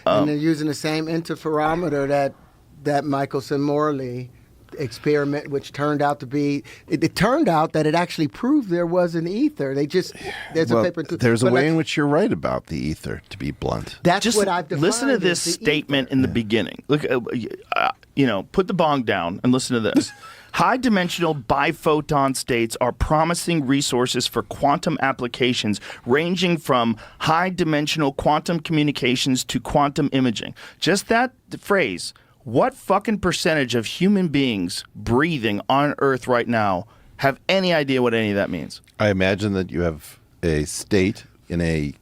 And they're using the same interferometer that Michelson-Morley experiment, which turned out to be, it turned out that it actually proved there was an ether. There's a paper. There's a way in which you're right about the ether, to be blunt. That's Just what I've defined. listen to this statement in the beginning. Look, put the bong down and listen to this. High-dimensional biphoton states are promising resources for quantum applications ranging from high-dimensional quantum communications to quantum imaging. Just that phrase. What fucking percentage of human beings breathing on Earth right now have any idea what any of that means? I imagine that you have a state in a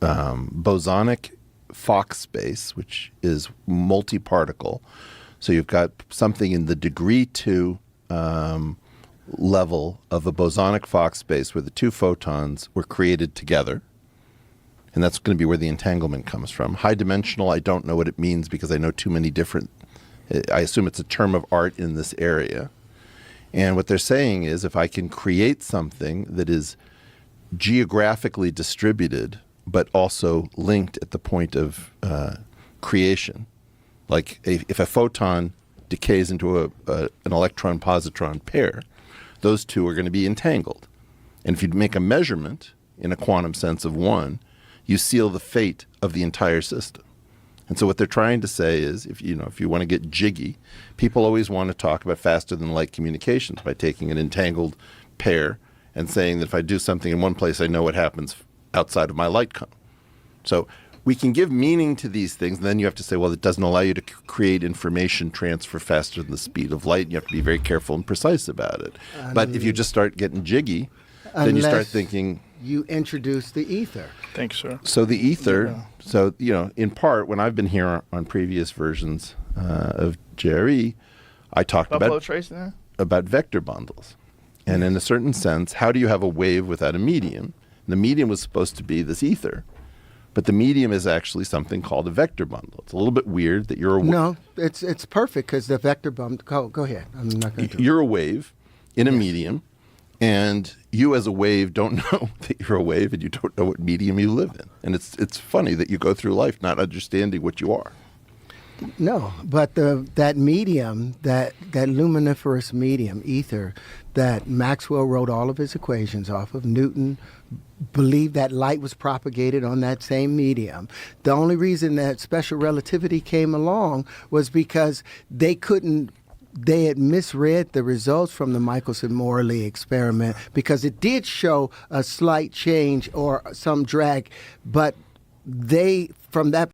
bosonic Fock space, which is multi-particle. So you've got something in the degree 2 level of a bosonic Fock space where the two photons were created together. And that's going to be where the entanglement comes from. High dimensional, I don't know what it means because I know too many different, I assume it's a term of art in this area. And what they're saying is if I can create something that is geographically distributed, but also linked at the point of creation, like if a photon decays into an electron-positron pair, those two are going to be entangled. And if you make a measurement in a quantum sense of one, you seal the fate of the entire system. And so what they're trying to say is, if you want to get jiggy, people always want to talk about faster than light communications by taking an entangled pair and saying that if I do something in one place, I know what happens outside of my light cone. So we can give meaning to these things, and then you have to say, well, it doesn't allow you to create information transfer faster than the speed of light, and you have to be very careful and precise about it. But if you just start getting jiggy, then you start thinking... You introduce the ether. Thanks, sir. So the ether, in part, when I've been here on previous versions of JRE, I talked about vector bundles. And in a certain sense, how do you have a wave without a medium? And the medium was supposed to be this ether. But the medium is actually something called a vector bundle. It's a little bit weird that you're a wave. No, it's perfect because the vector bundle, go ahead. I'm not going to. You're a wave in a medium. And you as a wave don't know that you're a wave and you don't know what medium you live in. And it's funny that you go through life not understanding what you are. No, but that medium, that luminiferous medium, ether, that Maxwell wrote all of his equations off of, Newton believed that light was propagated on that same medium. The only reason that special relativity came along was because they had misread the results from the Michelson-Morley experiment because it did show a slight change or some drag, but from that